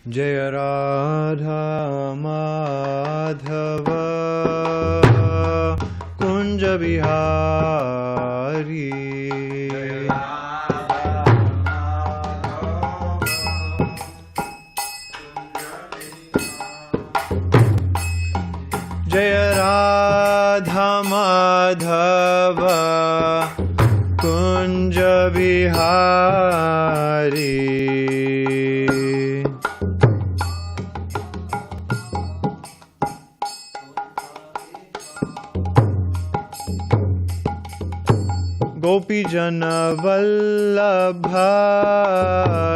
Jaya Radha Madhava Kunja Bihari Jaya Radha Madhava Kunja Bihari Gopi Jana Vallabha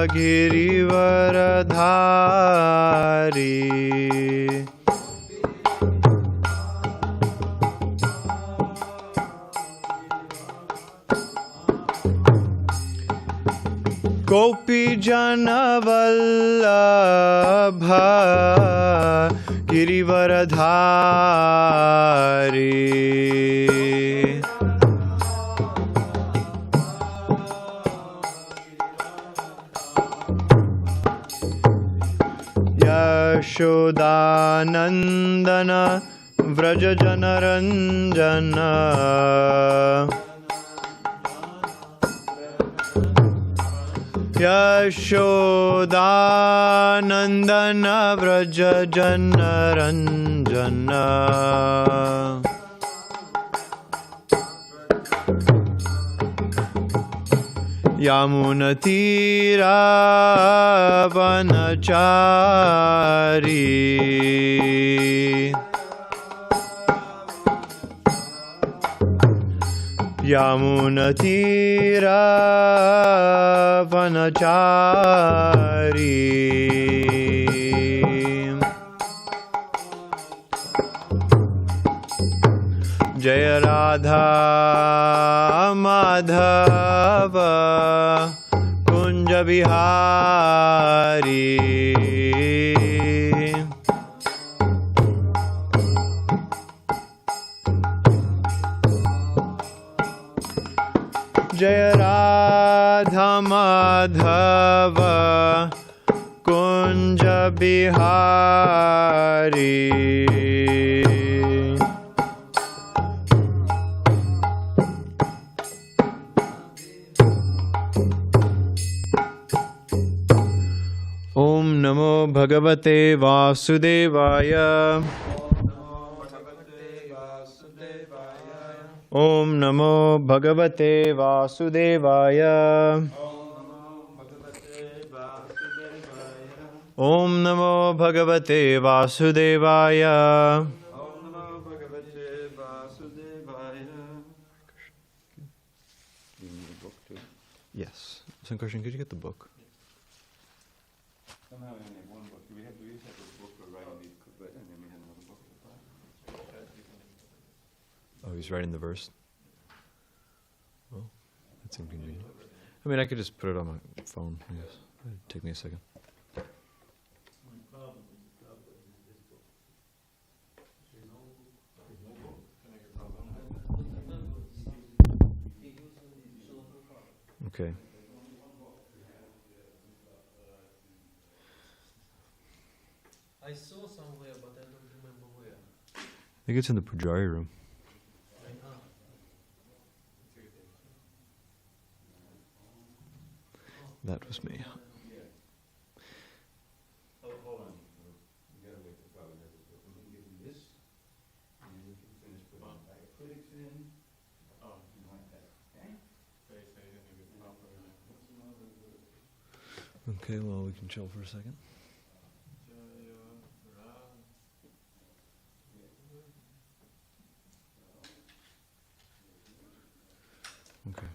Girivaradhari Gopi Jana Vallabha Girivaradhari Yashodanandana Vraja Janaranjana Yashodanandana Vraja Janaranjana Yamunatira Vanachari Yamunatira Vanachari Jaya Radha Madhava Kunja Bihari Jaya Radha Madhava Kunja Bihari Om Namo Bhagavate Vasudevaya Om Namo Bhagavate Vasudevaya Om Namo Bhagavate Vasudevaya Yes. Sankarshan, could you get the book? Somehow we only have one book. Do we used to have a book for writing these, and then we had another book at the time. Oh, he's writing the verse? Well, that's inconvenient. I mean, I could just put it on my phone. Yes. It'd take me a second. Okay. I saw somewhere, but I don't remember where. I think it's in the Pujari room. That was me. Oh, hold on. You gotta wait for Prabhupada has this book. I'm gonna give you this, and then you can finish putting the diacritics in. Oh, you want that, okay? Okay, well, we can chill for a second. Okay.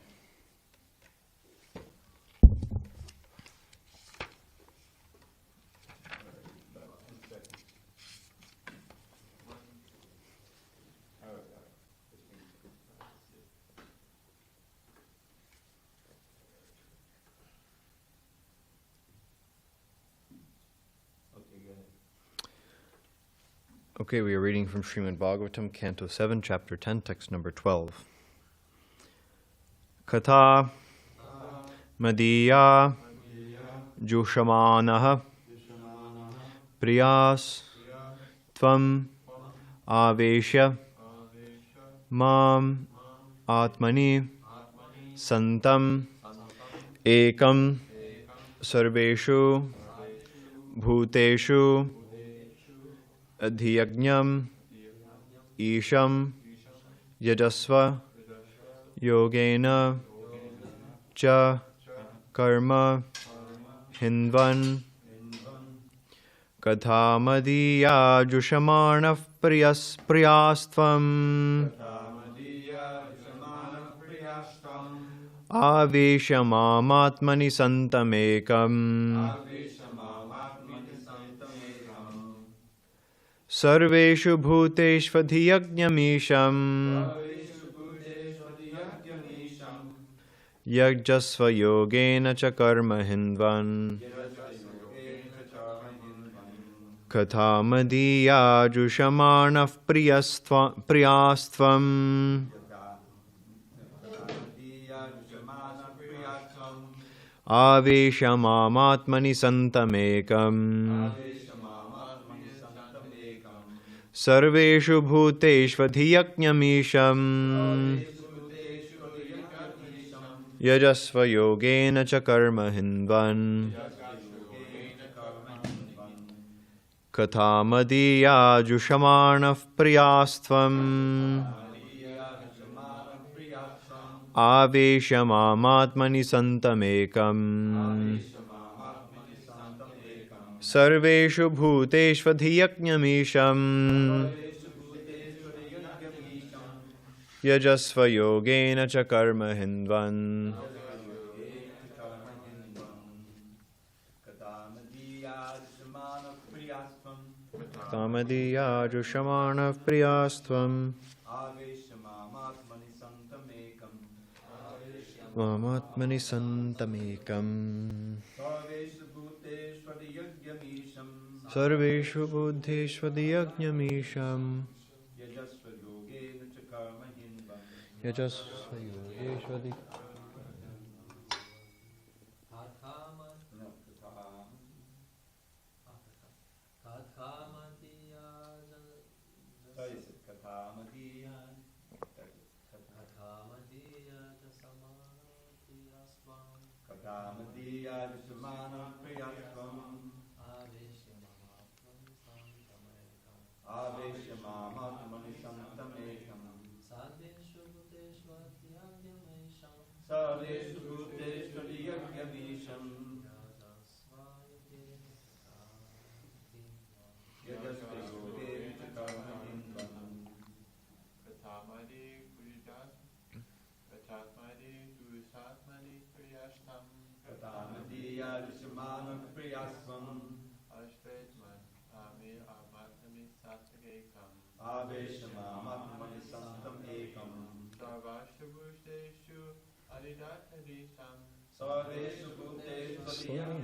Okay, we are reading from Srimad Bhagavatam, Canto 7, Chapter 10, Text number 12. Katha Madhya Jushamanaha priyas tvam aveshya mam atmani santam ekam sarveshu bhuteshu adhyagnyam isham yajasva yogena cha karma hinvan kathamadiya jushamana priyastvam aveshamāmatmani santamekam sarveshu bhuteshvadhyajñamisham yajasva yogena cha karma hinvan kathamadiya jushamana priyastvam aveshamāmatmani santamekam sarveshu bhuteshvadhyajñamisham yajasva yogena cha karma hinvan kathamadiya jushamana priyastvam aveshamāmatmani santamekam sarveshu bhuteshvadhyajñamisham yajasva yogena cha karma hinvan kathamadiya jushamana priyastvam Mamatmani santamekam sarveshu buddheshvadhyajñamisham yajasva yogeshvadi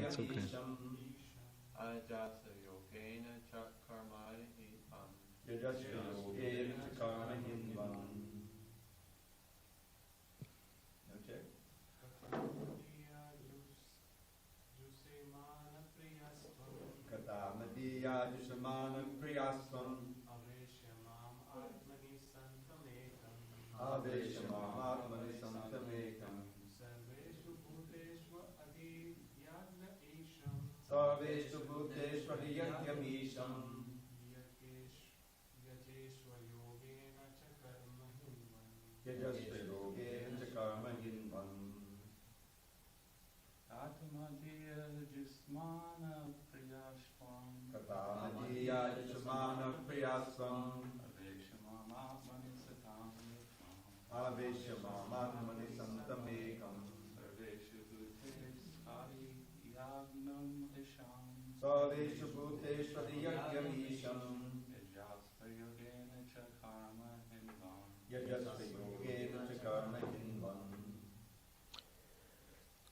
It's okay.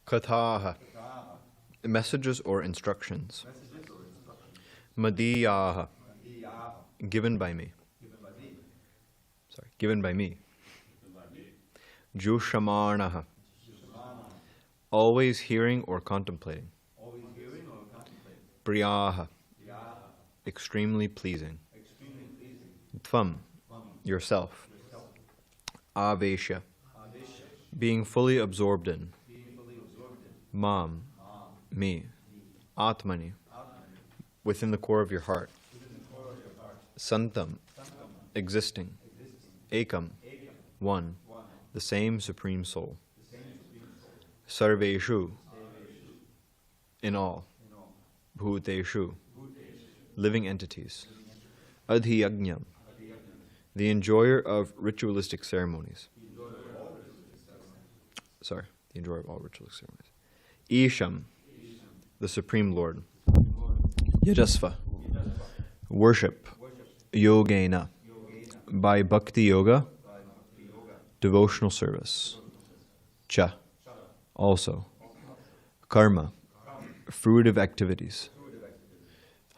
Kathaha, messages or instructions. Madiyaha, given by me. Sorry, given by me. Jushamanaha, always hearing or contemplating. Priyaha, extremely pleasing. extremely pleasing. Tvam, yourself. Avesha, being fully absorbed in. Mam, me. Atmani, within the core of your heart. Santam, existing. Ekam, one, the same Supreme Soul. Sarveshu, in all. Bhuteshu, living entities. Adhyagnyam, the enjoyer of ritualistic ceremonies. Sorry, the enjoyer of all ritualistic ceremonies. Isham, the Supreme Lord. Yajasva, worship. Yogena, by Bhakti Yoga, devotional service. Cha, also. Karma, fruitive activities.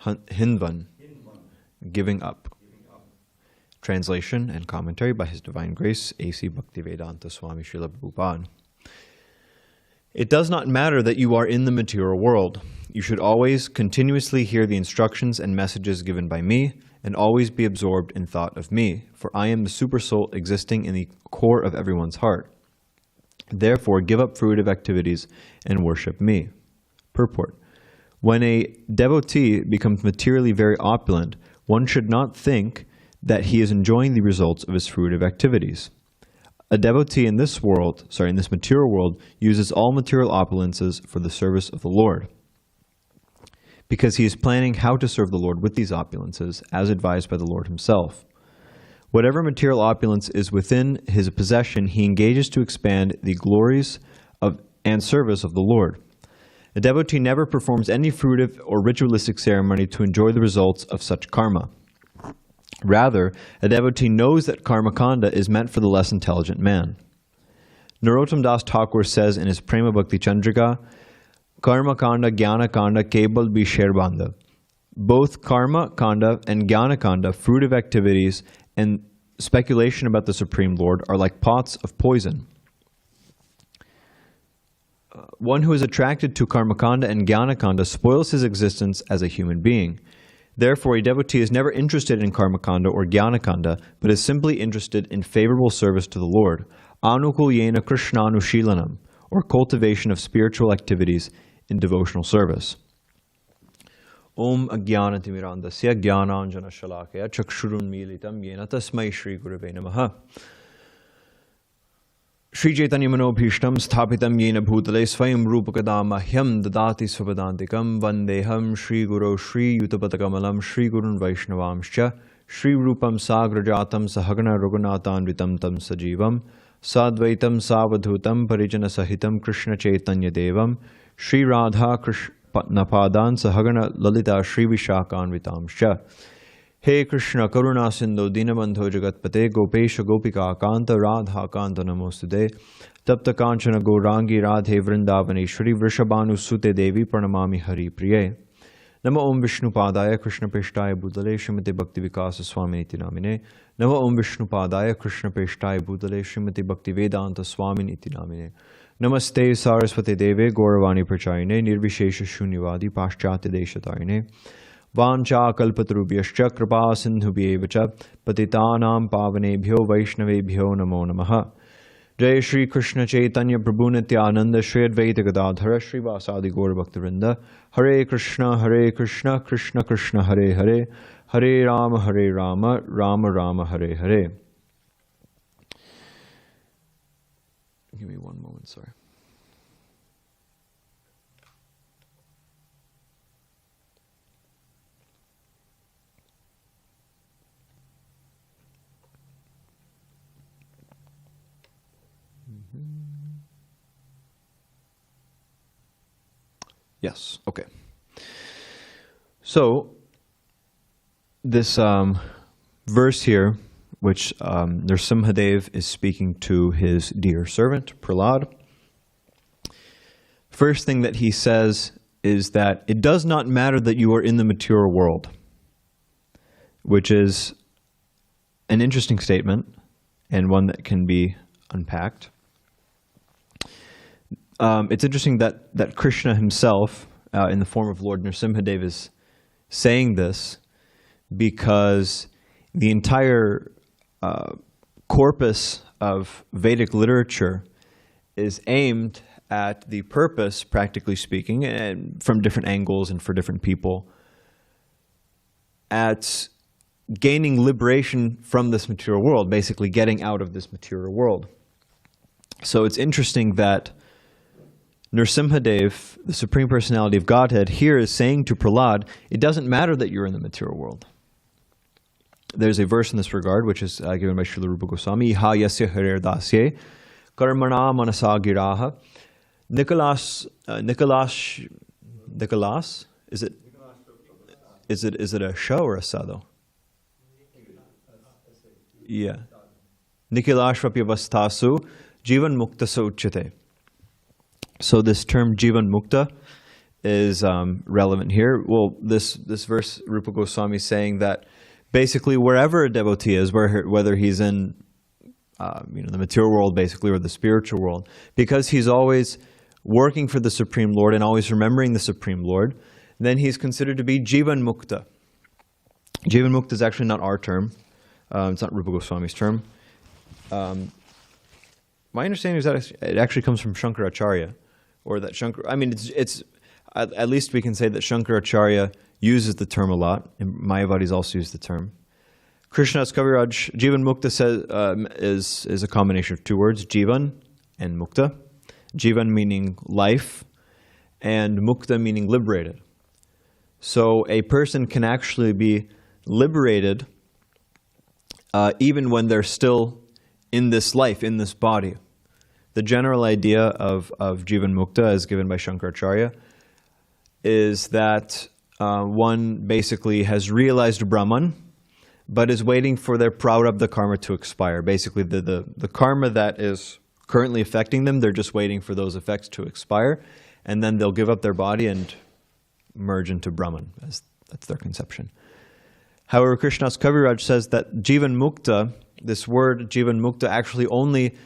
Hinvan, giving up. Translation and commentary by His Divine Grace, A.C. Bhaktivedanta Swami Srila Prabhupada. It does not matter that you are in the material world. You should always continuously hear the instructions and messages given by me, and always be absorbed in thought of me, for I am the Supersoul existing in the core of everyone's heart. Therefore, give up fruitive activities and worship me. Purport. When a devotee becomes materially very opulent, one should not think that he is enjoying the results of his fruitive activities. A devotee in this material world, uses all material opulences for the service of the Lord, because he is planning how to serve the Lord with these opulences, as advised by the Lord himself. Whatever material opulence is within his possession, he engages to expand the glories and service of the Lord. A devotee never performs any fruitive or ritualistic ceremony to enjoy the results of such karma. Rather, a devotee knows that karma kanda is meant for the less intelligent man. Narottam Das Thakur says in his Prema Bhakti Chandrika, Karma kanda, jnana kanda, kebal bhi sherbanda. Both karma kanda and jnana kanda, fruitive activities, and speculation about the Supreme Lord are like pots of poison. One who is attracted to karma kanda and jnana kanda spoils his existence as a human being. Therefore, a devotee is never interested in karma kanda or jnana kanda, but is simply interested in favorable service to the Lord, anukulyena krishnanushilanam, or cultivation of spiritual activities in devotional service. Om ajnanatimirandasya jnananjana shalakaya chakshurun militam yena tasmai Shri Gurave Namaha. Shri Chaitanya Manobhishtam sthapitam yena bhutale svayam rupakadamahyam dadati svapadantikam vandeham Shri Guru Shri Yutapatakamalam Shri Gurun Vaishnavamscha Shri Rupam Sagrajatam Sahagana Raghunatanvitam Tam Sajivam Sadvaitam Savadhutam Parijana Sahitam Krishna Chaitanya Devam Shri Radha Napadan Sahagana Lalita Shri Vishakanvitamscha. He Krishna Karuna Sindhu Dinabandho Jagatpate Gopesha Gopika Kanta Radha Kanta Namostude Tapta Kanchana Gaurangi Radhe Vrindavaneshwari Vrishabhanu Sute Devi Pranamami Hari Priye. Nama Om Vishnu Padaya Krishna Peshtaya Bhutale Srimati Bhakti Vikasa Swami Niti Namine. Nama Om Vishnu Padaya Krishna Peshtaya Bhutale Srimati Bhakti Vedanta Swami Niti Namine. Namaste Saraswati Deve Gauravani Prachayine Nirvishesha Shunyavadi Paschati Deshatarine. Vancha kalpatarubhyascha kripa sindhubhyevacha patitanam pavanebhyo vaishnavebhyo namo namaha. Jai Shri Krishna Chaitanya Prabhu Nityananda Shri Advaita Gadadhara Shri Vasadi Gaura Bhaktivinoda. Hare Krishna Krishna Krishna Hare Hare Hare Rama Rama Rama Hare Hare. Give me one moment, sorry. Yes, okay. So, this verse here, which Narasimhadeva is speaking to his dear servant, Prahlada. First thing that he says is that it does not matter that you are in the material world, which is an interesting statement and one that can be unpacked. It's interesting that Krishna himself, in the form of Lord Narasimhadeva, is saying this because the entire corpus of Vedic literature is aimed at the purpose, practically speaking, and from different angles and for different people, at gaining liberation from this material world, basically getting out of this material world. So it's interesting that Narasimhadeva, the Supreme Personality of Godhead, here is saying to Prahlad, it doesn't matter that you're in the material world. There's a verse in this regard, which is given by Srila Rupa Goswami, Ha yasya harer dasye, karmana manasa giraha, Nicholas, is it a sha or a sa though? Yeah. Nikilashvapyavastasu jivan mukta sauchate. So this term jivan mukta is relevant here. Well, this verse, Rupa Goswami is saying that basically wherever a devotee is, whether he's in the material world basically or the spiritual world, because he's always working for the Supreme Lord and always remembering the Supreme Lord, then he's considered to be jivan mukta. Jivan mukta is actually not our term. It's not Rupa Goswami's term. My understanding is that it actually comes from Shankaracharya, or that it's at least we can say that Shankaracharya uses the term a lot, and Mayavadis also use the term. Krishna's Kaviraj, Jivan Mukta is a combination of two words, Jivan and Mukta. Jivan meaning life, and Mukta meaning liberated. So a person can actually be liberated even when they're still in this life, in this body. The general idea of Jivan Mukta, as given by Shankaracharya, is that one basically has realized Brahman, but is waiting for their prarabdha karma to expire. Basically, the karma that is currently affecting them, they're just waiting for those effects to expire, and then they'll give up their body and merge into Brahman. That's their conception. However, Krishna's Kaviraj says that Jivan Mukta, this word Jivan Mukta, actually only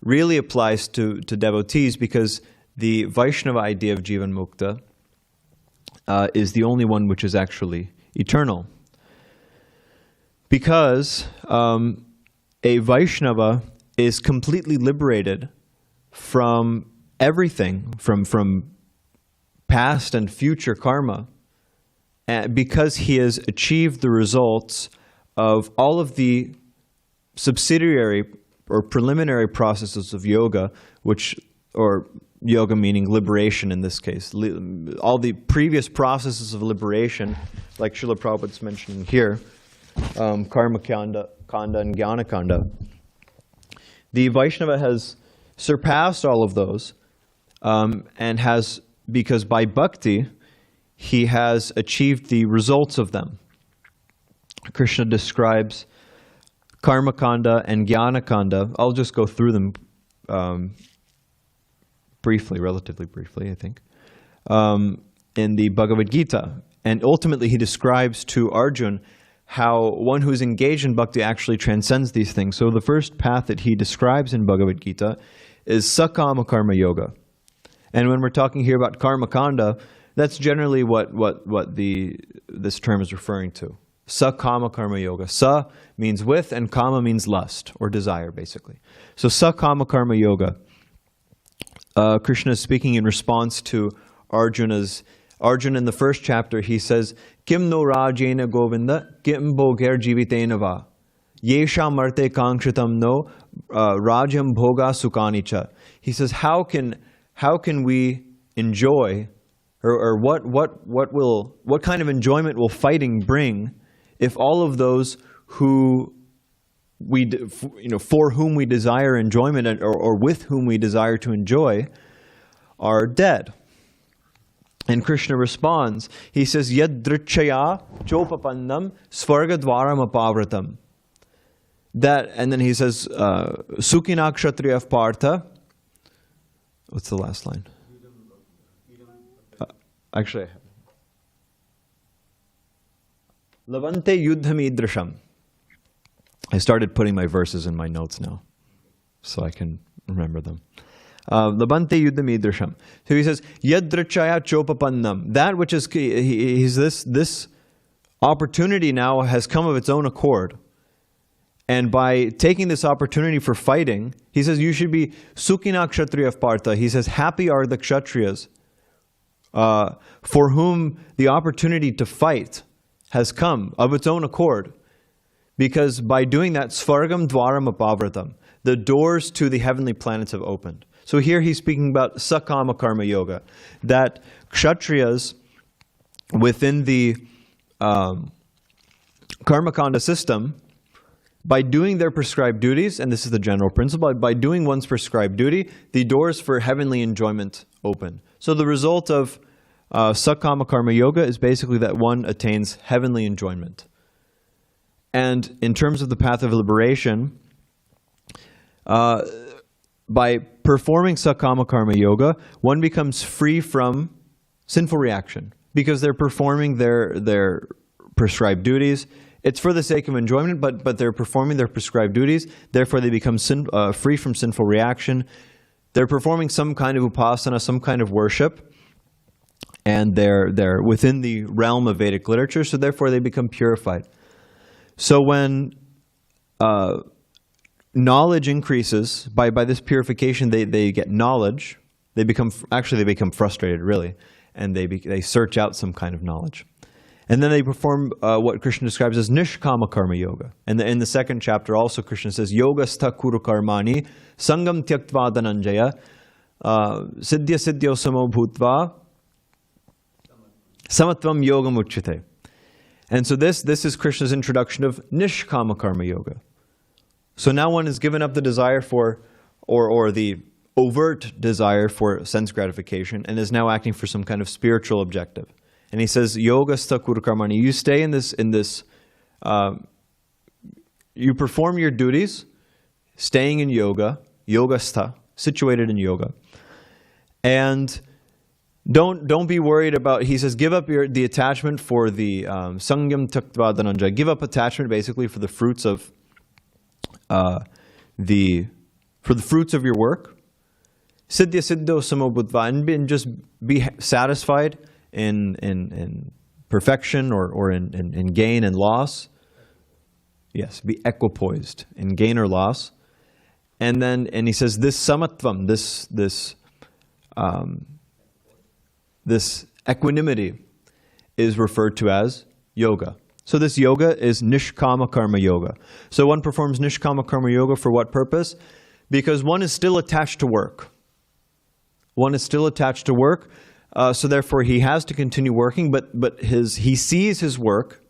really applies to devotees, because the Vaishnava idea of Jivan Mukta is the only one which is actually eternal. Because a Vaishnava is completely liberated from everything, from past and future karma, because he has achieved the results of all of the subsidiary or preliminary processes of yoga, or yoga meaning liberation in this case. All the previous processes of liberation, like Srila Prabhupada's mentioning here, karma kanda and jnana kanda. The Vaishnava has surpassed all of those, and has, because by bhakti, he has achieved the results of them. Krishna describes karma kanda and jnana kanda. I'll just go through them relatively briefly, I think, in the Bhagavad Gita. And ultimately he describes to Arjuna how one who is engaged in bhakti actually transcends these things. So the first path that he describes in Bhagavad Gita is sakama karma yoga. And when we're talking here about karma kanda, that's generally what this term is referring to. Sakama karma yoga. Sa means with, and kama means lust or desire, basically. So sakama karma yoga. Krishna is speaking in response to Arjuna in the first chapter. He says, Kim no rajena govinda, kim bhoger jivitena va. Yesha marte kangshitam no rajam bhoga sukanicha. He says, how can we enjoy, or what kind of enjoyment will fighting bring if all of those who for whom we desire enjoyment, or with whom we desire to enjoy, are dead? And Krishna responds, he says, Yadrichaya chopapannam svargadvaram apavratam. That, and then he says, Sukhina kshatriya partha. What's the last line? Actually, I have. Lavante yuddham idrasham. I started putting my verses in my notes now, so I can remember them. Labante yuddham idrasham. So he says, Yadrichaya chopapannam. That which is, he's this opportunity now has come of its own accord. And by taking this opportunity for fighting, he says, you should be Sukhina Kshatriya Partha. He says, happy are the Kshatriyas for whom the opportunity to fight has come of its own accord. Because by doing that, Svargam Dwaram Apavratam, the doors to the heavenly planets have opened. So here he's speaking about Sakama Karma Yoga, that Kshatriyas within the Karmakanda system, by doing their prescribed duties, and this is the general principle, by doing one's prescribed duty, the doors for heavenly enjoyment open. So the result of Sakama Karma Yoga is basically that one attains heavenly enjoyment. And in terms of the path of liberation, by performing Sakama Karma Yoga, one becomes free from sinful reaction because they're performing their prescribed duties. It's for the sake of enjoyment, but they're performing their prescribed duties. Therefore, they become free from sinful reaction. They're performing some kind of upasana, some kind of worship, and they're within the realm of Vedic literature. So therefore, they become purified. So when knowledge increases by this purification, they get knowledge. They become frustrated, really, and they search out some kind of knowledge. And then they perform what Krishna describes as Nishkama Karma Yoga. And in the second chapter also Krishna says, Yoga sta kuru karmani, sangam tyaktva dhananjaya, siddhya siddhyo samo bhutva, samatvam yogam uchyate. And so this is Krishna's introduction of Nishkama Karma Yoga. So now one is given up the desire for, or the overt desire for sense gratification, and is now acting for some kind of spiritual objective. And he says, Yoga sta kuru karmani. You stay in this, you perform your duties, staying in yoga, yoga sta, situated in yoga. And don't be worried about, he says, give up the attachment for the sangyam taktva dhananjaya. Give up attachment basically for the fruits of the fruits of your work. Siddhya siddho samo buddha, and just be satisfied in perfection or in gain and loss. Yes, be equipoised in gain or loss. And he says this samatvam, this equanimity is referred to as yoga. So this yoga is Nishkama Karma Yoga. So one performs Nishkama Karma Yoga for what purpose? Because one is still attached to work. One is still attached to work. So therefore he has to continue working, but he sees his work.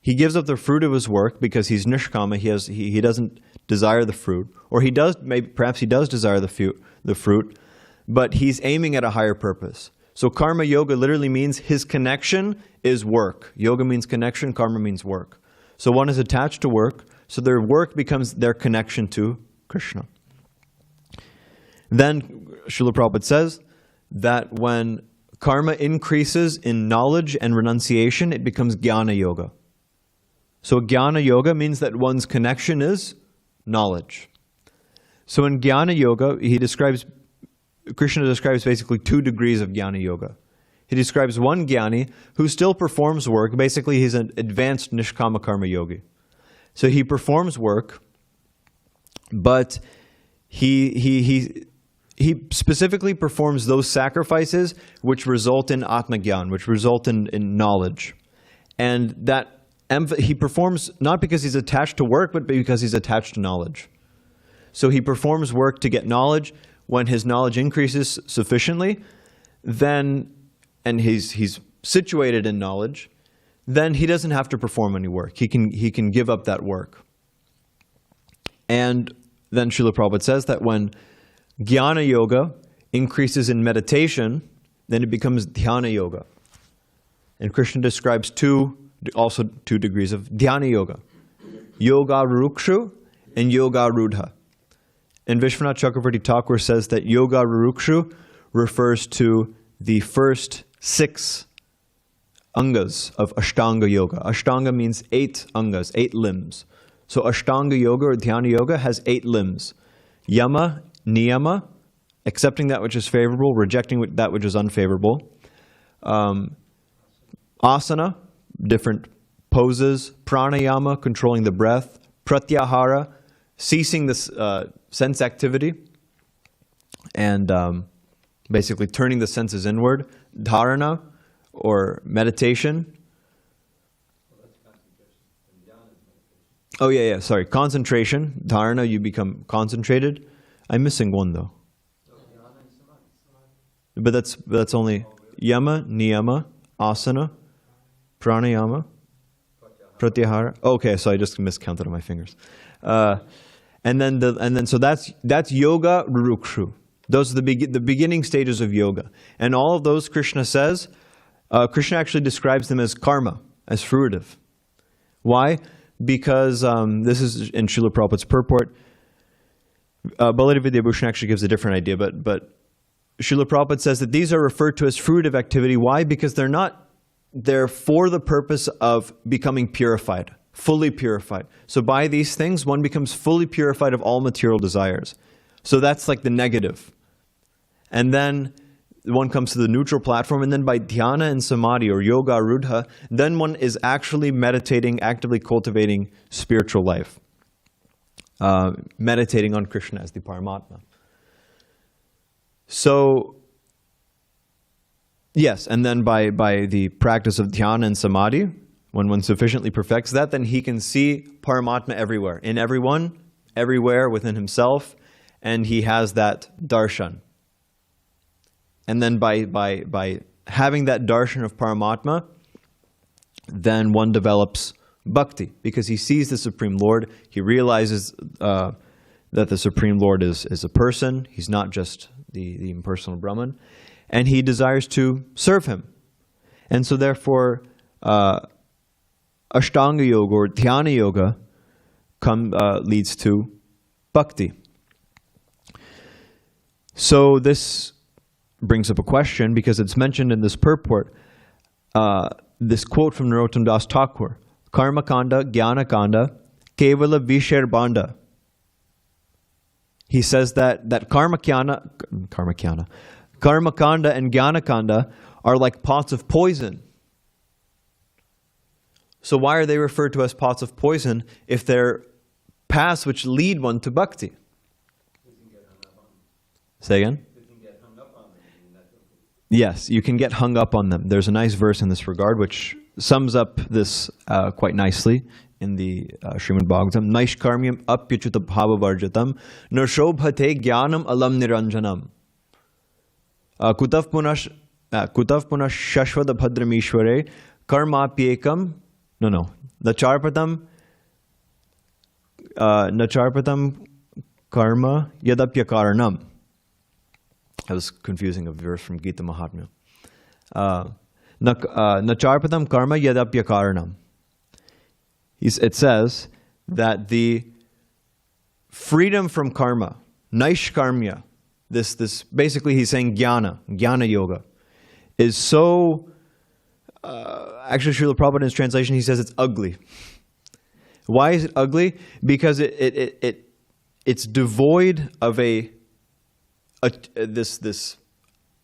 He gives up the fruit of his work because he's nishkama. He doesn't desire the fruit, or he does. Perhaps he does desire the fruit, but he's aiming at a higher purpose. So karma yoga literally means his connection is work. Yoga means connection. Karma means work. So one is attached to work. So their work becomes their connection to Krishna. Then Srila Prabhupada says that when karma increases in knowledge and renunciation, it becomes jnana yoga. So jnana yoga means that one's connection is knowledge. So in jnana yoga, Krishna describes basically 2 degrees of jnana yoga. He describes one jnani who still performs work. Basically, he's an advanced nishkama karma yogi. So he performs work, but he specifically performs those sacrifices which result in atmagyan, which result in knowledge. And that he performs not because he's attached to work, but because he's attached to knowledge. So he performs work to get knowledge. When his knowledge increases sufficiently, and he's situated in knowledge, then he doesn't have to perform any work. He can give up that work. And then Srila Prabhupada says that when jnana yoga increases in meditation, then it becomes dhyana yoga. And Krishna describes also two degrees of dhyana yoga. Yoga rukshu and yoga rudha. And Vishwanath Chakravarti Thakur says that yoga rukshu refers to the first 6 angas of Ashtanga yoga. Ashtanga means 8 angas, 8 limbs. So Ashtanga yoga or dhyana yoga has 8 limbs. Yama, niyama, accepting that which is favorable, rejecting that which is unfavorable. Asana, different poses, pranayama, controlling the breath, pratyahara, ceasing this sense activity, and basically turning the senses inward, dharana, or meditation. Oh yeah, sorry, concentration, dharana, you become concentrated. I'm missing one though. But that's only yama, niyama, asana, pranayama, pratyahara. Okay, so I just miscounted on my fingers. And then so that's yoga rurukshu. Those are the beginning stages of yoga. And all of those Krishna says, Krishna actually describes them as karma, as fruitive. Why? Because this is in Srila Prabhupada's purport. Baladev Vidyabhushan actually gives a different idea, but Srila Prabhupada says that these are referred to as fruitive activity. Why? Because they're for the purpose of becoming purified, fully purified. So by these things, one becomes fully purified of all material desires. So that's like the negative. And then one comes to the neutral platform, and then by dhyana and samadhi, or yoga rudha, then one is actually meditating, actively cultivating spiritual life. Meditating on Krishna as the Paramatma. So, yes, and then by the practice of dhyana and samadhi, when one sufficiently perfects that, then he can see Paramatma everywhere, in everyone, everywhere within himself, and he has that darshan. And then by having that darshan of Paramatma, then one develops bhakti, because he sees the Supreme Lord, he realizes that the Supreme Lord is a person, he's not just the impersonal Brahman, and he desires to serve him. And so therefore, Ashtanga Yoga or Dhyana Yoga leads to bhakti. So this brings up a question, because it's mentioned in this purport, this quote from Narottam Das Thakur, Karma Kanda, Jnana Kanda, Kevala Vishar Banda. He says that Karma Kanda and Jnana Kanda are like pots of poison. So why are they referred to as pots of poison if they're paths which lead one to bhakti? Say again? Yes, you can get hung up on them. There's a nice verse in this regard which sums up this quite nicely in the Srimad Bhagavatam. Naishkarmyam apyuchuta bhavavarjatam nashobhate jnanam alam niranjanam kutav punash shashvada bhadramishware karmapyekam nacharpatam karma yadapyakaranam. I was confusing a verse from Gita Mahatmya. Nacharpatam karma yadapyakaranam. It says that the freedom from karma, naishkarmya, this basically he's saying jnana yoga, is so, actually Srila Prabhupada in his translation, he says it's ugly. Why is it ugly? Because it's devoid of this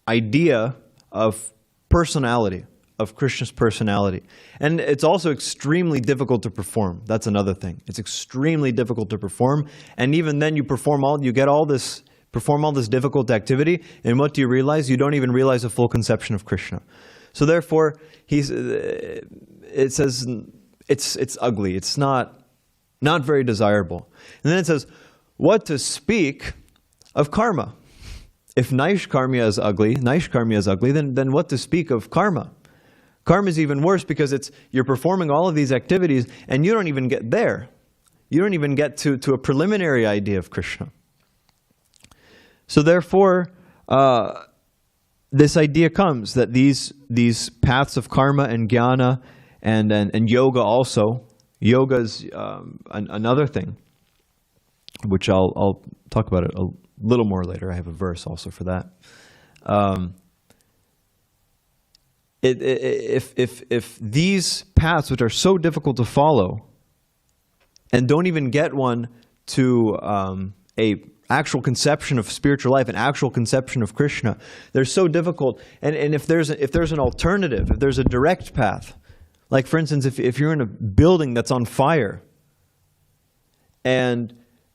idea of personality, of Krishna's personality. And it's also extremely difficult to perform. That's another thing. It's extremely difficult to perform. And even then you perform all this difficult activity, and what do you realize? You don't even realize a full conception of Krishna. So therefore, it says it's ugly. It's not very desirable. And then it says, what to speak of karma? If naishkarmya is ugly, then what to speak of karma? Karma is even worse, because you're performing all of these activities and you don't even get there. You don't even get to a preliminary idea of Krishna. So therefore, this idea comes that these paths of karma and jnana and yoga also. Yoga is another thing, which I'll talk about it a little more later. I have a verse also for that. If these paths, which are so difficult to follow, and don't even get one to a actual conception of spiritual life, an actual conception of Krishna, they're so difficult. And if there's an alternative, if there's a direct path, Like for instance, if you're in a building that's on fire, and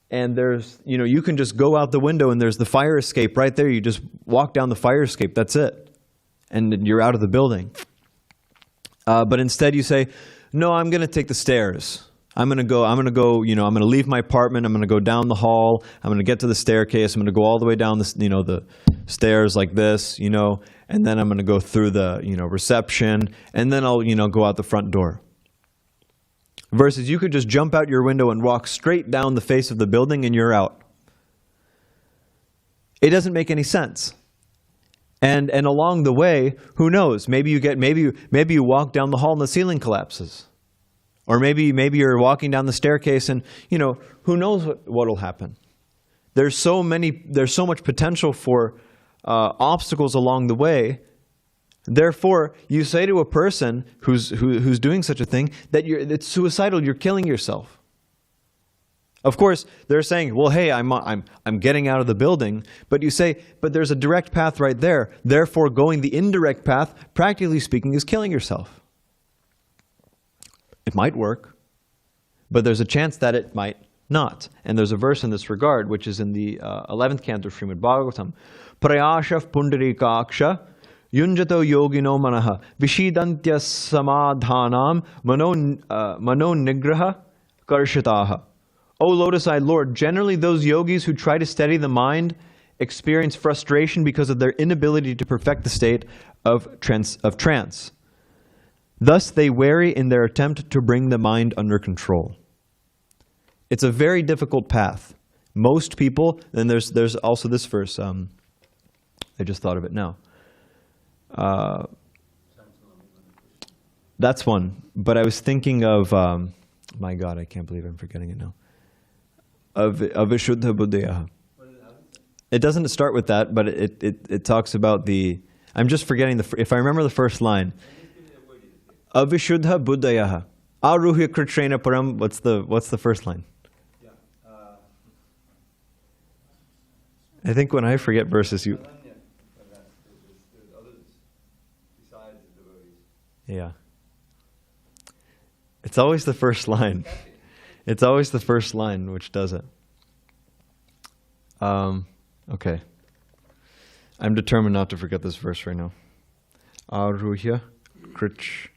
there's, you can just go out the window and there's the fire escape right there. You just walk down the fire escape. That's it. And you're out of the building. But instead you say, no, I'm going to take the stairs. I'm going to go, I'm going to leave my apartment. I'm going to go down the hall. I'm going to get to the staircase. I'm going to go all the way down the stairs like this, and then I'm going to go through the, reception, and then I'll, go out the front door. Versus you could just jump out your window and walk straight down the face of the building and you're out. It doesn't make any sense. And along the way, who knows? Maybe you walk down the hall and the ceiling collapses. Or maybe you're walking down the staircase and, who knows what'll happen. There's so much potential for obstacles along the way. Therefore, you say to a person who's doing such a thing that it's suicidal. You're killing yourself. Of course, they're saying, "Well, hey, I'm getting out of the building," but you say, "But there's a direct path right there. Therefore, going the indirect path, practically speaking, is killing yourself." It might work, but there's a chance that it might not. And there's a verse in this regard, which is in the 11th canto of Srimad Bhagavatam. Prayashav pundarikaksha yunjato yogino manaha vishidantya samadhanam mano nigraha karshataha. O lotus-eyed Lord, generally those yogis who try to steady the mind experience frustration because of their inability to perfect the state of trance. Thus they vary in their attempt to bring the mind under control. It's a very difficult path. Most people, and there's also this verse, I just thought of it now. That's one. But I was thinking of, my God, I can't believe I'm forgetting it now. Of Vishuddha Buddhaya. It doesn't start with that, but it talks about the, I'm just forgetting, if I remember the first line. Avishuddha Buddhaya. Aruhya Kritrena Param. What's the first line? I think when I forget verses, you. Yeah. It's always the first line. It's always the first line which does it. Okay. I'm determined not to forget this verse right now. Aruhya Krich.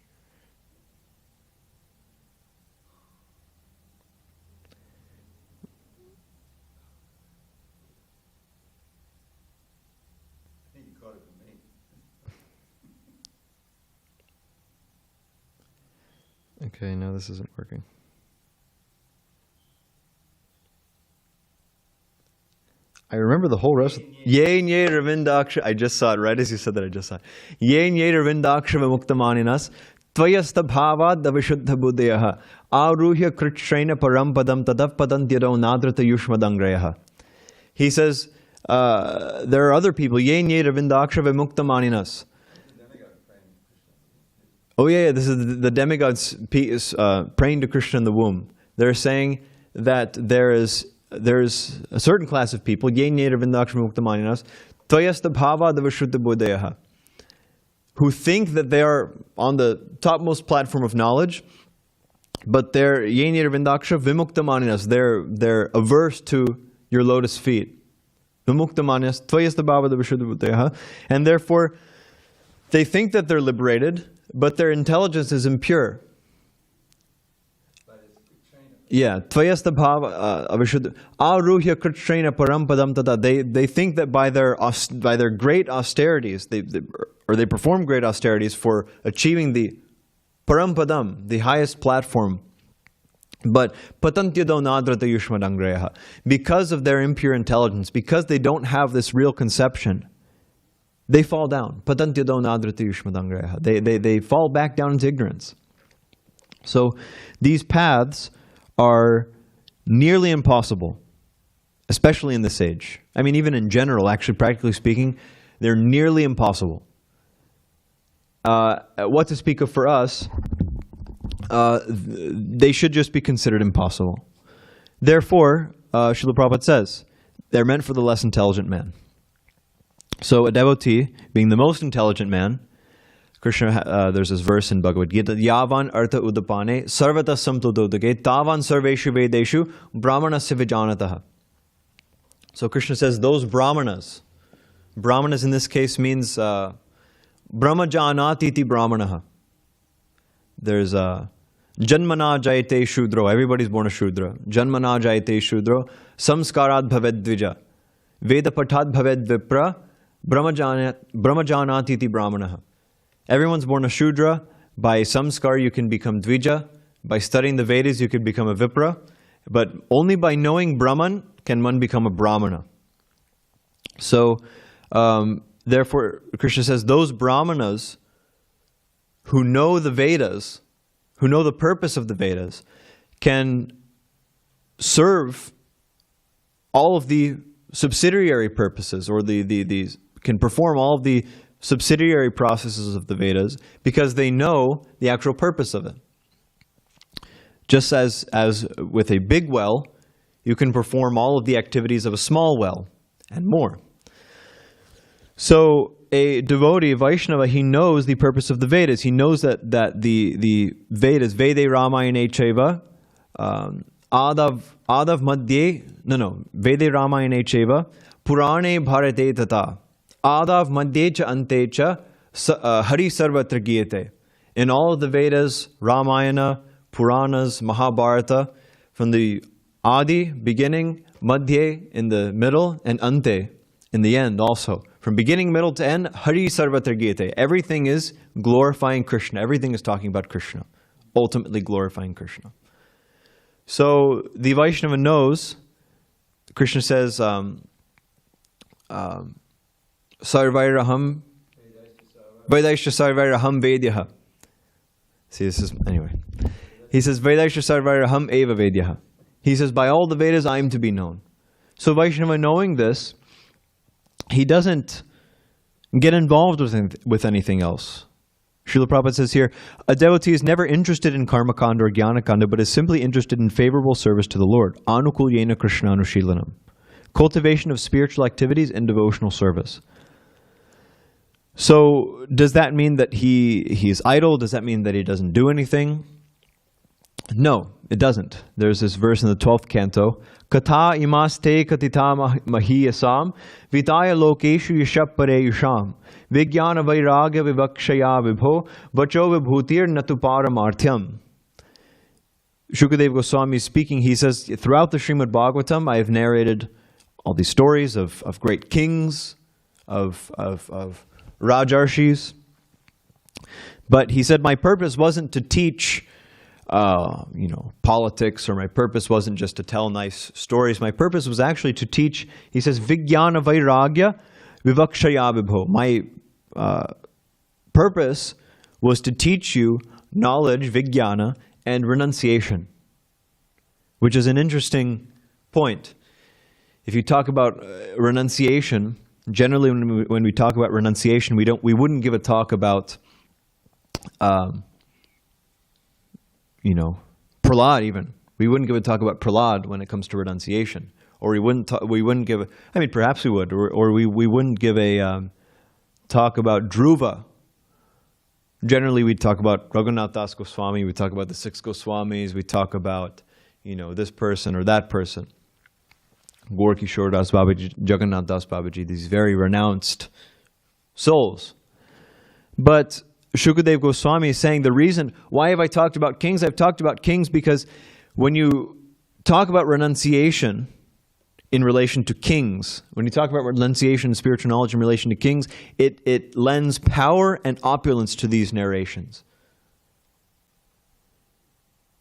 Okay, now this isn't working. I remember the whole rest. Ye nye ravindaksha. I just saw it right as you said that. I just saw it. Ye nye ravindaksha vimuktamaninas tvayasta bhavad avishuddha buddhayaha aruhya kritshrena parampadam tadav padantyado nadrata yushmadangrayaha. He says, there are other people. Ye nye ravindaksha vimuktamaninas. Oh yeah, this is the demigods praying to Krishna in the womb. They're saying that there's a certain class of people, who think that they are on the topmost platform of knowledge, but they're averse to your lotus feet. And therefore, they think that they're liberated, but their intelligence is impure. Yeah, tvayasta bhava avishuddha aruhya kritrena parampadam tada. They think that by their great austerities, they perform great austerities for achieving the parampadam, the highest platform. But patantyado nadrata yushmadangrayaha, because of their impure intelligence, because they don't have this real conception, they fall down. Patantyado nadrata yushmadangrayaha. They fall back down into ignorance. So these paths are nearly impossible, especially in this age. I mean, even in general, actually, practically speaking, they're nearly impossible. What to speak of for us, they should just be considered impossible. Therefore, Srila Prabhupada says, they're meant for the less intelligent man. So a devotee, being the most intelligent man, Krishna, there's this verse in Bhagavad Gita, Yavan artha udapane sarvata samtododage tavan sarveshu vedeshu brahmanasya vijanataha. So Krishna says those brahmanas in this case means brahmajanati iti brahmanaha. There's janmana jayate shudro, everybody's born a shudra. Janmana jayate shudro, samskarad bhaved dvija, veda patad bhaved vipra, brahmajanati iti brahmanaha. Everyone's born a Shudra. By samskar you can become Dvija. By studying the Vedas you can become a Vipra. But only by knowing Brahman can one become a Brahmana. So, therefore, Krishna says those Brahmanas who know the Vedas, who know the purpose of the Vedas, can serve all of the subsidiary purposes, or can perform all of the subsidiary processes of the Vedas because they know the actual purpose of it. Just as with a big well, you can perform all of the activities of a small well and more. So a devotee, a Vaishnava, he knows the purpose of the Vedas. He knows that the Vedas, Vede Ramayane Cheva, Adav Madhye, Vede Ramayane Cheva, Purane Bharate Tata, Adav Madhye Cha Ante Cha Hari Sarvatra Giyate. In all of the Vedas, Ramayana, Puranas, Mahabharata, from the Adi, beginning, Madhye, in the middle, and Ante, in the end also. From beginning, middle to end, Hari Sarvatra Giyate. Everything is glorifying Krishna. Everything is talking about Krishna. Ultimately glorifying Krishna. So the Vaishnava knows, Krishna says, Sarvairaham Vedaisha Sarvairaham Vedyaha. See, this is, anyway. He says, Vedaisha Sarvairaham Eva Vedyaha. He says, by all the Vedas I am to be known. So Vaishnava, knowing this, he doesn't get involved with anything else. Srila Prabhupada says here, a devotee is never interested in karma kanda or jnana kanda, but is simply interested in favorable service to the Lord. Anukulyena Krishna Anushilanam. Cultivation of spiritual activities and devotional service. So, does that mean that he is idle? Does that mean that he doesn't do anything? No, it doesn't. There's this verse in the 12th canto, Katha imaste katita mahiyasam vitaya lokeshu yashapare yusham vigyana vairagya vivakshaya vibho vacho vibhutir natu paramarthyam. Shukadeva Goswami is speaking, he says, throughout the Srimad Bhagavatam, I have narrated all these stories of great kings, of Rajarshis. But he said, my purpose wasn't to teach politics, or my purpose wasn't just to tell nice stories. My purpose was actually to teach, he says, Vijnana Vairagya Vivakshaya Vibho. My purpose was to teach you knowledge, Vijnana, and renunciation, which is an interesting point. If you talk about renunciation, generally when we talk about renunciation, we wouldn't give a talk about Prahlad even. We wouldn't give a talk about Prahlad when it comes to renunciation. Or we wouldn't give, perhaps we would, or we wouldn't give a talk about Dhruva. Generally we'd talk about Raghunath Das Goswami, we talk about the 6 Goswamis, we talk about, this person or that person. Gaur Kishore Das Babaji, Jagannath Das Babaji, these very renounced souls. But Shukadeva Goswami is saying the reason, why have I talked about kings? I've talked about kings because when you talk about renunciation in relation to kings, when you talk about renunciation and spiritual knowledge in relation to kings, it lends power and opulence to these narrations.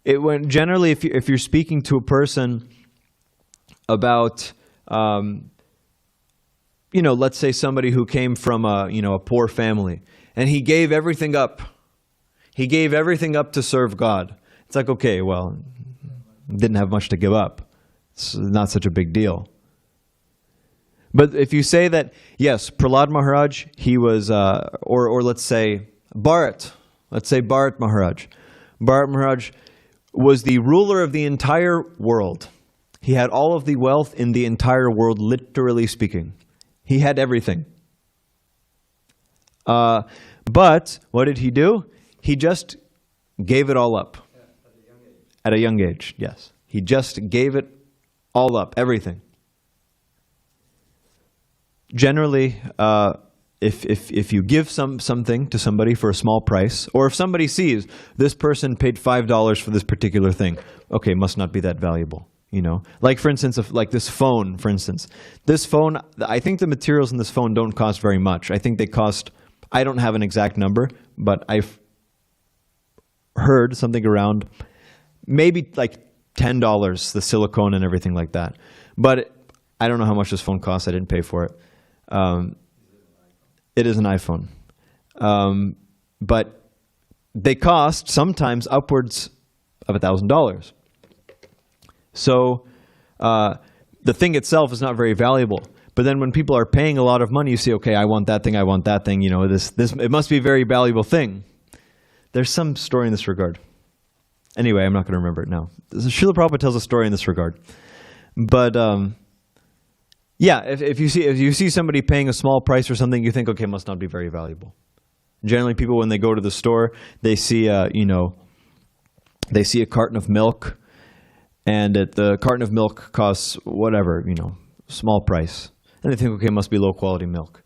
Generally, if you're speaking to a person about, let's say somebody who came from a poor family, and he gave everything up. He gave everything up to serve God. It's like, okay, well, didn't have much to give up. It's not such a big deal. But if you say that, yes, Prahlada Maharaj, he was, or let's say Bharat. Let's say Bharat Maharaj. Bharat Maharaj was the ruler of the entire world. He had all of the wealth in the entire world, literally speaking. He had everything. But what did he do? He just gave it all up. At a young age, yes. He just gave it all up, everything. Generally, if you give something to somebody for a small price, or if somebody sees this person paid $5 for this particular thing, okay, must not be that valuable. You know, like for instance, like this phone, for instance. This phone, I think the materials in this phone don't cost very much. I think they cost, I don't have an exact number, but I've heard something around maybe like $10, the silicone and everything like that. But I don't know how much this phone costs. I didn't pay for it. It is an iPhone. But they cost sometimes upwards of $1,000. So the thing itself is not very valuable. But then when people are paying a lot of money, you see, okay, I want that thing, you know, this it must be a very valuable thing. There's some story in this regard. Anyway, I'm not going to remember it now. Srila Prabhupada tells a story in this regard. But yeah, if you see somebody paying a small price for something, you think, okay, it must not be very valuable. Generally, people when they go to the store, they see they see a carton of milk, and the carton of milk costs whatever, you know, small price. And they think, okay, it must be low quality milk.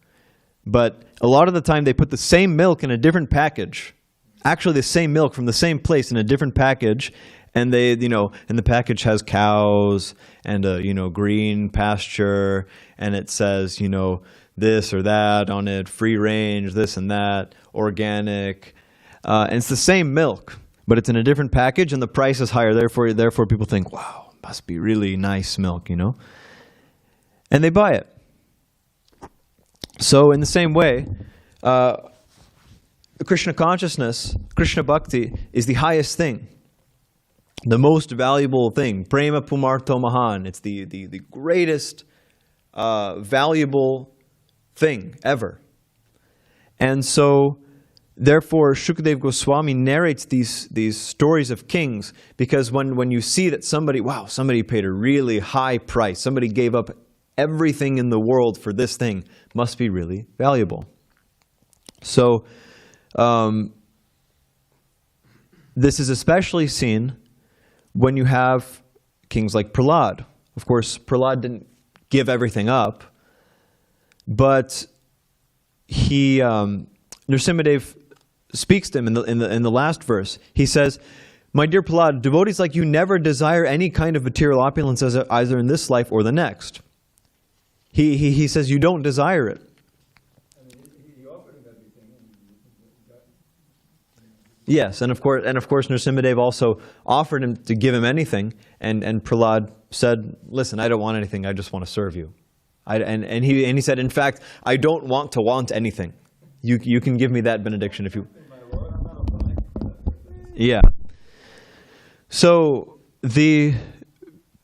But a lot of the time they put the same milk in a different package. Actually the same milk from the same place in a different package. And they, you know, and the package has cows and a, you know, green pasture. And it says, you know, this or that on it, free range, this and that, organic. And it's the same milk, but it's in a different package and the price is higher. Therefore people think, wow, must be really nice milk, you know. And they buy it. So in the same way, Krishna consciousness, Krishna bhakti is the highest thing, the most valuable thing. Prema pumarto mahan. It's the greatest valuable thing ever. And so, therefore, Shukadeva Goswami narrates these stories of kings, because when you see that somebody paid a really high price, somebody gave up everything in the world for this thing, must be really valuable. So, this is especially seen when you have kings like Prahlada. Of course, Prahlada didn't give everything up, but he Narasimhadeva speaks to him in the last verse. He says, "My dear Prahlada, devotees like you never desire any kind of material opulence either in this life or the next." He says you don't desire it. He offered him everything, and he got. Yes, and of course, Narasimhadeva also offered him to give him anything, and Prahlada said, "Listen, I don't want anything. I just want to serve you." And he said, "In fact, I don't want anything. You can give me that benediction if you." Yeah. So the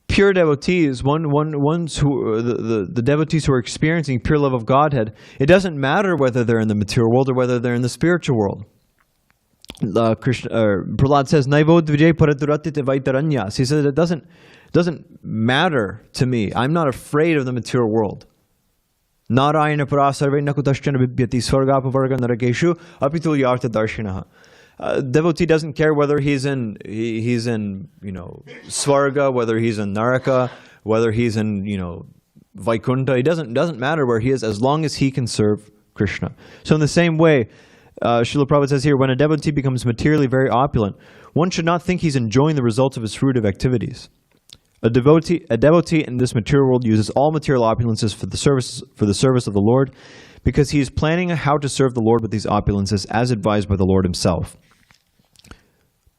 pure devotees, ones who the devotees who are experiencing pure love of Godhead, it doesn't matter whether they're in the material world or whether they're in the spiritual world. Prahlada says, "Naivo dvijay paradurati vaitaranyas." He says it doesn't matter to me. I'm not afraid of the material world. Narayana parasarve nakutaschana bibhyati svargapavarga narakeshu apitul yartha darshinaha. Devotee doesn't care whether he's in you know, Svarga, whether he's in Naraka, whether he's in, you know, Vaikuntha. It doesn't matter where he is as long as he can serve Krishna. So in the same way, Srila Prabhupada says here, when a devotee becomes materially very opulent, one should not think he's enjoying the results of his fruitive activities. A devotee in this material world uses all material opulences for the service of the Lord, because he is planning how to serve the Lord with these opulences as advised by the Lord himself.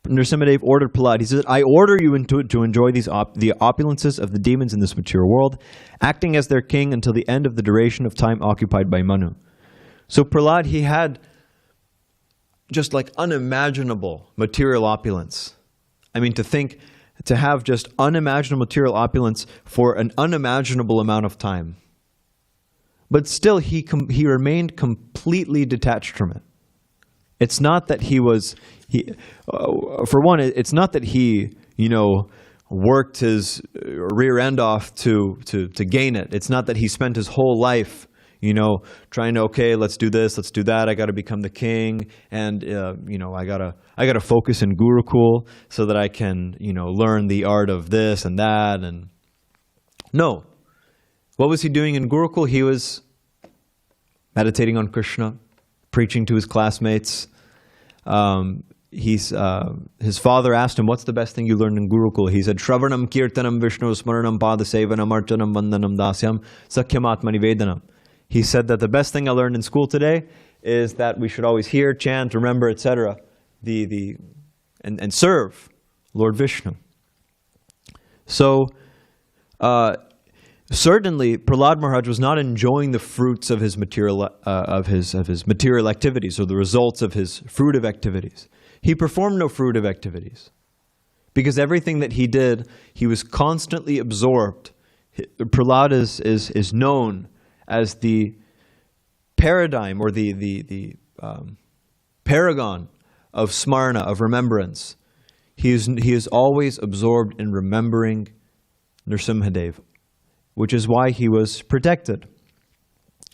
Narasimhadeva ordered Prahlada. He says, "I order you to enjoy the opulences of the demons in this material world, acting as their king until the end of the duration of time occupied by Manu." So Prahlada, he had just like unimaginable material opulence. I mean, to have just unimaginable material opulence for an unimaginable amount of time. But still, he remained completely detached from it. It's not that for one, it's not that he, you know, worked his rear end off to gain it. It's not that he spent his whole life, trying to, okay, let's do this, let's do that. I got to become the king, and I gotta focus in Gurukul so that I can learn the art of this and that. And no, what was he doing in Gurukul? He was meditating on Krishna, preaching to his classmates. His father asked him, what's the best thing you learned in Gurukul? He said, Shravanam Kirtanam Vishnu Smaranam Padasevanam Archanam Vandanam Dasyam Sakyamatmani Vedanam. He said that the best thing I learned in school today is that we should always hear, chant, remember, etc. And serve Lord Vishnu. So, certainly, Prahlada Maharaja was not enjoying the fruits of his material activities, or the results of his fruitive activities. He performed no fruitive activities, because everything that he did, he was constantly absorbed. Prahlada is known as the paradigm, or the paragon of smarana, of remembrance. He is always absorbed in remembering Narasimhadeva, which is why he was protected.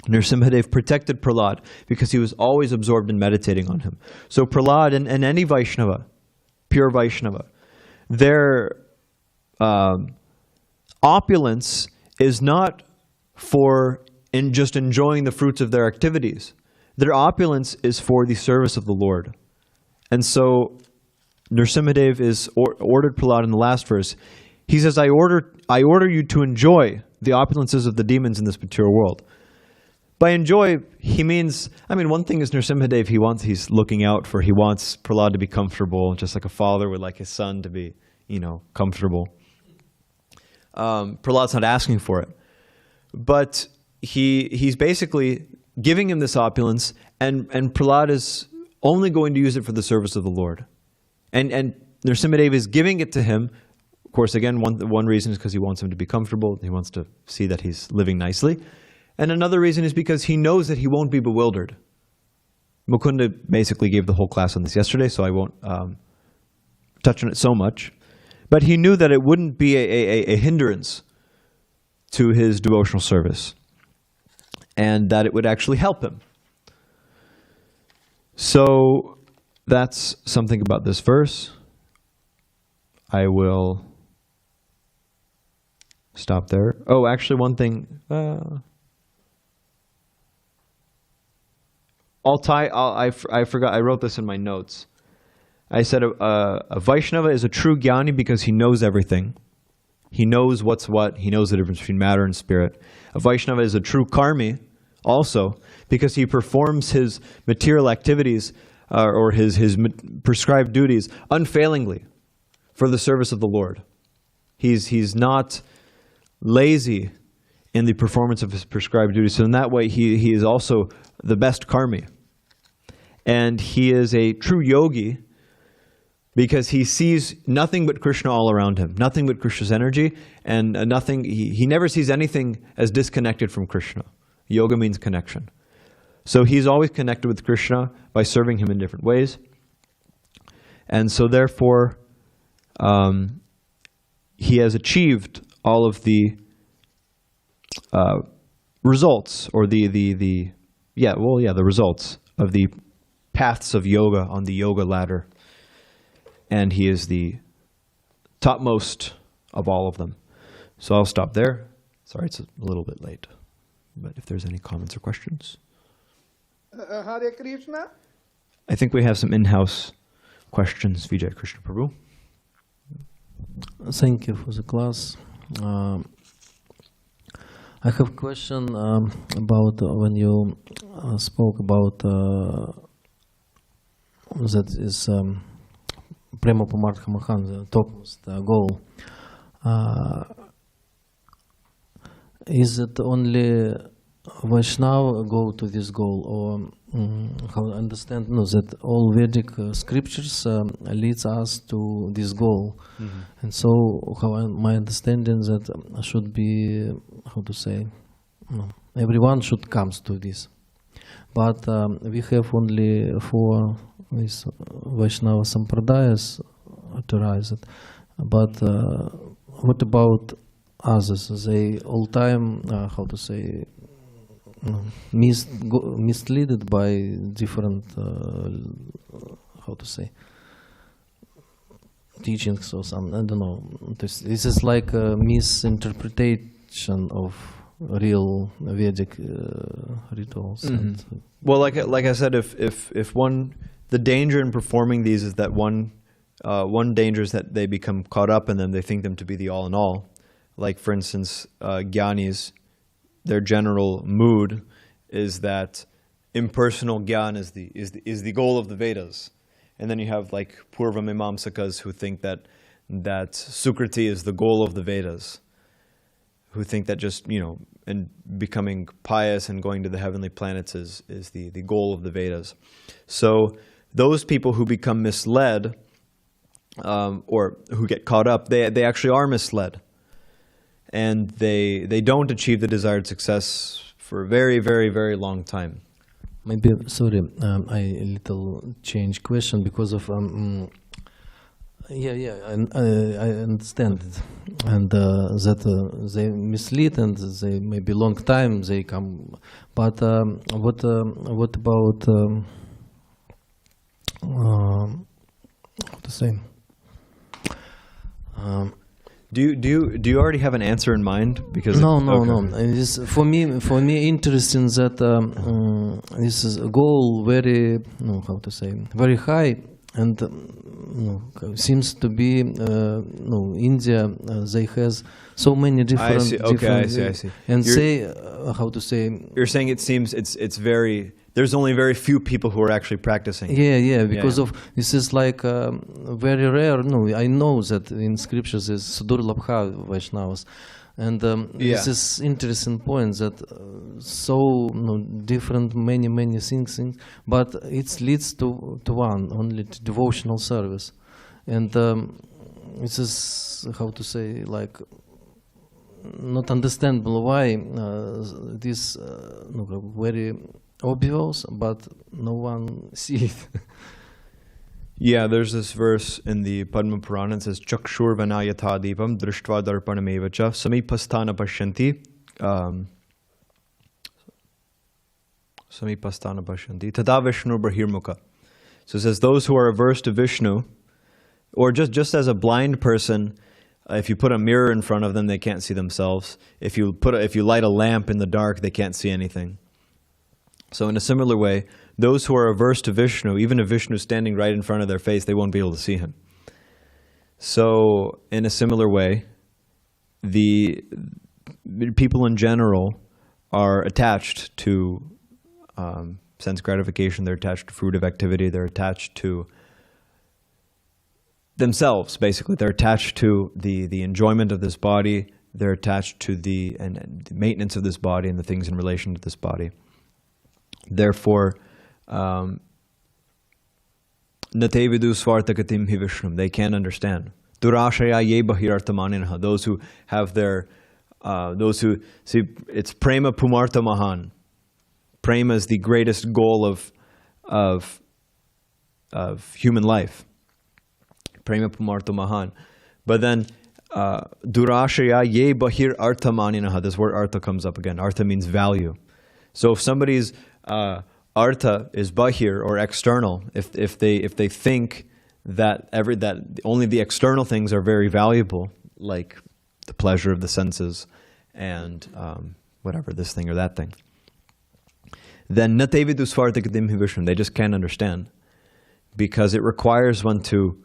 Narasimhadeva protected Prahlada because he was always absorbed in meditating on him. So Prahlada and any Vaishnava, pure Vaishnava, their opulence is not for just enjoying the fruits of their activities. Their opulence is for the service of the Lord. And so Narasimhadeva is ordered Prahlada in the last verse. He says, I order you to enjoy the opulences of the demons in this material world. By enjoy, he means, one thing is Narasimhadeva, he wants Prahlada to be comfortable, just like a father would like his son to be, comfortable. Prahlada's not asking for it. But he's basically giving him this opulence, and Prahlada is only going to use it for the service of the Lord. And Narasimhadeva is giving it to him. Of course, again, one reason is because he wants him to be comfortable. He wants to see that he's living nicely. And another reason is because he knows that he won't be bewildered. Mukunda basically gave the whole class on this yesterday, so I won't touch on it so much. But he knew that it wouldn't be a hindrance to his devotional service, and that it would actually help him. So that's something about this verse. I will stop there. Oh, actually, one thing. I forgot. I wrote this in my notes. I said a Vaishnava is a true Jnani because he knows everything. He knows what's what. He knows the difference between matter and spirit. A Vaishnava is a true Karmi also because he performs his material activities or his prescribed duties unfailingly for the service of the Lord. He's not lazy in the performance of his prescribed duties. So in that way, he is also the best Karmi. And he is a true yogi because he sees nothing but Krishna all around him, nothing but Krishna's energy, and nothing. He never sees anything as disconnected from Krishna. Yoga means connection. So he's always connected with Krishna by serving him in different ways. And so therefore, he has achieved all of the results, or the results of the paths of yoga on the yoga ladder. And he is the topmost of all of them. So I'll stop there. Sorry, it's a little bit late. But if there's any comments or questions. Hare Krishna. I think we have some in-house questions. Vijay Krishna Prabhu. Thank you for the class. I have a question about when you spoke about that is Prema Pamartha Mahan, the topmost goal. Is it only Vaishnava go to this goal, or how I understand that all Vedic scriptures leads us to this goal? Mm-hmm. And so my understanding that should be, everyone should come to this. But we have only 4 these Vaishnava Sampradayas authorized. But what about others? They all time, misleaded by different, how to say, teachings or something. I don't know. This is like a misinterpretation of real Vedic rituals. And, Well, like I said, if one, the danger in performing these is that one danger is that they become caught up in them. They think them to be the all in all. Like for instance, Gyanis, their general mood is that impersonal Gyan is the goal of the Vedas, and then you have like Purva Mimamsakas who think that Sukriti is the goal of the Vedas, who think that just, you know, and becoming pious and going to the heavenly planets is the goal of the Vedas. So those people who become misled or who get caught up, they actually are misled. And they don't achieve the desired success for a very, very, very long time. maybe, sorry, I a little change question because of I understand it, and that they mislead and they maybe long time they come, but what about how to say? Do you already have an answer in mind? Because No. This, for me, interesting that this is a goal very, how to say, very high, and seems to be India. They has so many different. I see. Okay, I see. And how to say? You're saying it seems it's very. There's only very few people who are actually practicing. Yeah, because of this is like very rare. No, I know that in scriptures is Sudurlabha Vaishnavas, and this is interesting point that different many things, but it leads to one only to devotional service, and this is how to say, like not understandable why this very obvious, but no one sees it. Yeah, there's this verse in the Padma Purana that says Chakshur Vanayatha Deepam Drishtva Darpanam Cha Samipasthana Pashyanti Tada Vishnu Brahirmukha. So it says those who are averse to Vishnu, or just as a blind person, if you put a mirror in front of them, they can't see themselves. If you light a lamp in the dark, they can't see anything. So in a similar way, those who are averse to Vishnu, even if Vishnu is standing right in front of their face, they won't be able to see him. So in a similar way, the people in general are attached to sense gratification, they're attached to fruitive activity, they're attached to themselves, basically. They're attached to the enjoyment of this body, they're attached to the maintenance of this body and the things in relation to this body. Therefore, Nate vidu svartakatim hi Vishnum, they can't understand. Durashaya ye bahirarthamaninaha, those who have those who see, it's prema pumartha mahan. Prema is the greatest goal of human life. Prema pumartha mahan. But then durashaya ye bahirarthamaninaha, this word artha comes up again. Artha means value. So if somebody's artha is bahir or external, if they think that only the external things are very valuable, like the pleasure of the senses and whatever, this thing or that thing, then natevidu svartakatim hi Vishnum, they just can't understand, because it requires one to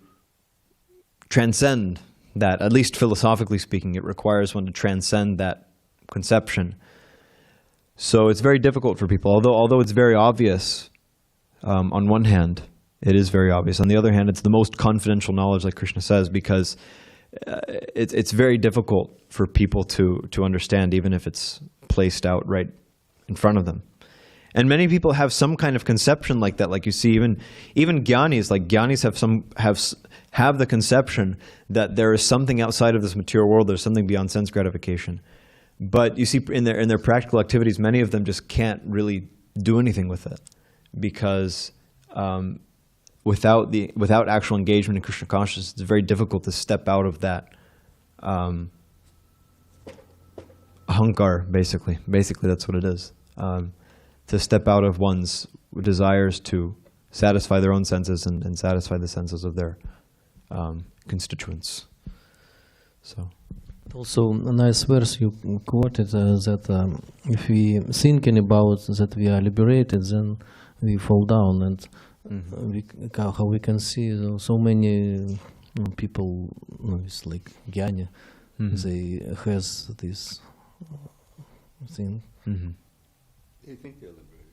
transcend that. At least philosophically speaking, it requires one to transcend that conception. So it's very difficult for people, although it's very obvious. On one hand, it is very obvious. On the other hand, it's the most confidential knowledge, like Krishna says, because it's very difficult for people to understand, even if it's placed out right in front of them. And many people have some kind of conception like that. Like you see, even Gyanis, like Gyanis have the conception that there is something outside of this material world. There's something beyond sense gratification. But you see, in their practical activities, many of them just can't really do anything with it, because without actual engagement in Krishna consciousness, it's very difficult to step out of that ahankar. Basically, that's what it is. to step out of one's desires to satisfy their own senses and satisfy the senses of their constituents. So. Also, a nice verse you quoted that if we thinking about that we are liberated, then we fall down, and how we can see so many people, it's like Gyani, they has this thing. They think they're liberated.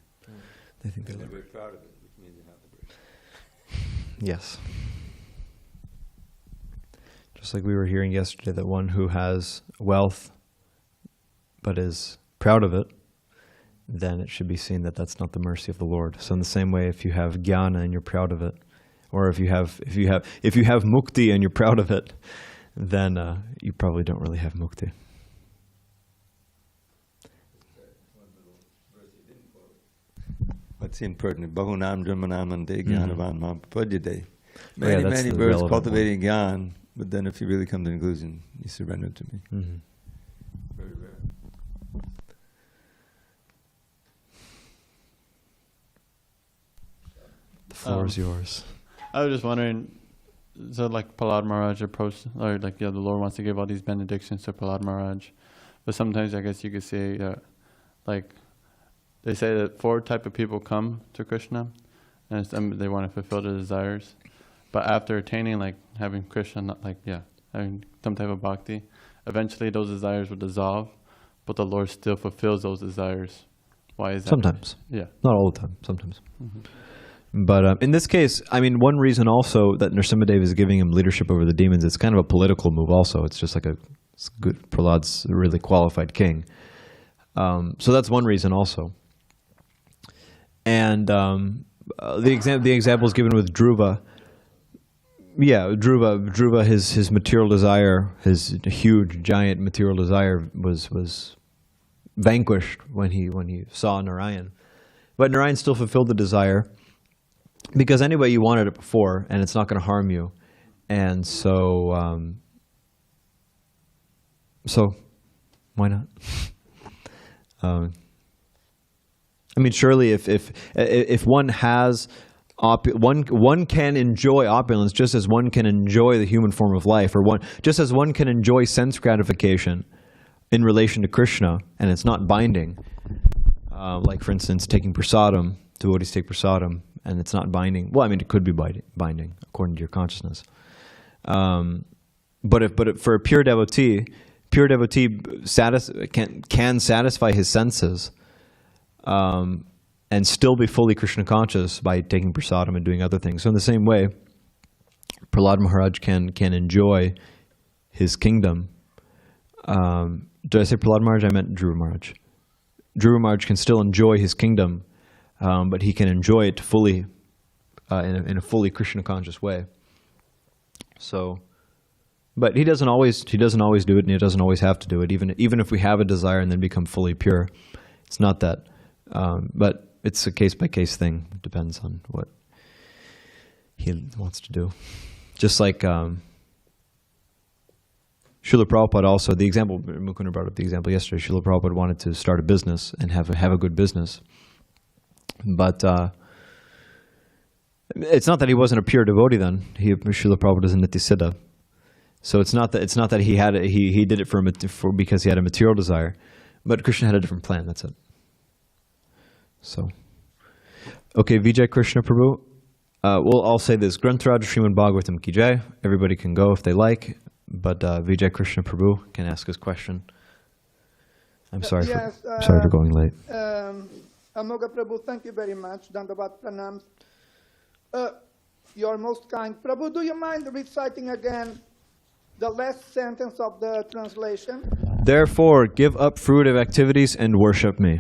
They think they're They're liberated. very proud of it, which means they're not liberated. Yes. Just like we were hearing yesterday, that one who has wealth but is proud of it, then it should be seen that that's not the mercy of the Lord. So in the same way, if you have jnana and you're proud of it, or if you have mukti and you're proud of it, then you probably don't really have mukti. What's impertinent? Bahunam Brahmanam and Jnanavan Mam Prapadyate. That's Many the birds relevant cultivating Gyan, but then if you really come to the conclusion, you surrender to me. Very rare. The floor is yours. I was just wondering, so like Prahlada Maharaja approached, or like, the Lord wants to give all these benedictions to Prahlada Maharaja, but sometimes I guess you could say that, like, they say that 4 type of people come to Krishna, and they want to fulfill their desires, but after attaining, like, having Krishna, having some type of bhakti, eventually those desires will dissolve, but the Lord still fulfills those desires. Why is that? Sometimes. Yeah. Not all the time, sometimes. But in this case, I mean, one reason also that Narasimhadeva is giving him leadership over the demons, it's kind of a political move also. It's just like it's good, Prahlad's a really qualified king. So that's one reason also. And the example is given with Dhruva. Yeah, Dhruva, his material desire, his huge, giant material desire was vanquished when he saw Narayan. But Narayan still fulfilled the desire, because anyway you wanted it before, and it's not going to harm you. And so, why not? I mean, surely if one has one can enjoy opulence just as one can enjoy the human form of life, or just as one can enjoy sense gratification in relation to Krishna, and it's not binding. Like for instance, taking prasadam, devotees take prasadam, and it's not binding. Well, I mean, it could be binding according to your consciousness. But for a pure devotee can satisfy his senses, and still be fully Krishna conscious by taking prasadam and doing other things. So in the same way, Prahlada Maharaj can enjoy his kingdom. Did I say Prahlada Maharaj? I meant Dhruva Maharaj. Dhruva Maharaj can still enjoy his kingdom, but he can enjoy it fully, in a fully Krishna conscious way. So, but he doesn't always do it, and he doesn't always have to do it. Even if we have a desire and then become fully pure, it's not that. But it's a case-by-case thing. It depends on what he wants to do. Just like Srila Prabhupada also, the example, Mukunda brought up the example yesterday, Srila Prabhupada wanted to start a business and have a good business. But it's not that he wasn't a pure devotee then. Srila Prabhupada is a Nitya-siddha. So it's not that he did it because he had a material desire, but Krishna had a different plan, that's it. So, okay, Vijay Krishna Prabhu. I'll say this: Granthraj Srimad Bhagavatam ki jai. Everybody can go if they like, but Vijay Krishna Prabhu can ask his question. I'm sorry for going late. Amogha Prabhu, thank you very much. Dandavat Pranams. Your most kind Prabhu, do you mind reciting again the last sentence of the translation? Therefore, give up fruitive activities and worship me.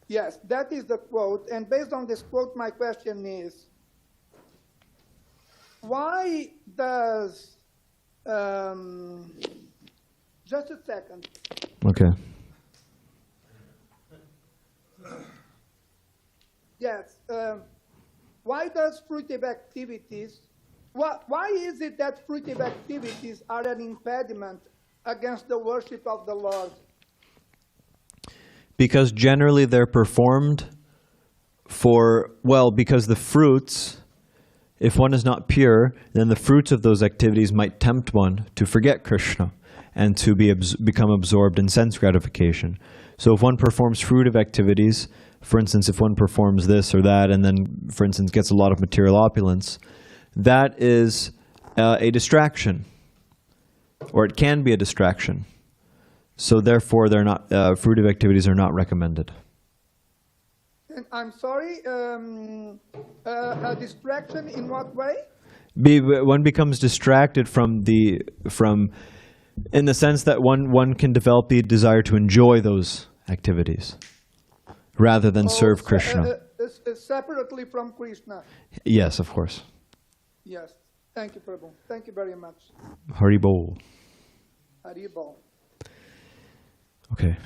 Yes, that is the quote. And based on this quote, my question is, why does... just a second. Okay. Yes. Why does fruitive activities... Why is it that fruitive activities are an impediment against the worship of the Lord? Because generally they're performed because the fruits, if one is not pure, then the fruits of those activities might tempt one to forget Krishna and to become absorbed in sense gratification. So if one performs fruitive activities, for instance, if one performs this or that, and then, for instance, gets a lot of material opulence, that is a distraction, or it can be a distraction. So therefore, they're not fruitive activities are not recommended. And I'm sorry, a distraction in what way? One becomes distracted from in the sense that one can develop the desire to enjoy those activities rather than serve Krishna. Separately from Krishna. Yes, of course. Yes. Thank you, Prabhu. Thank you very much. Hari Bol. Hari Bol. Okay.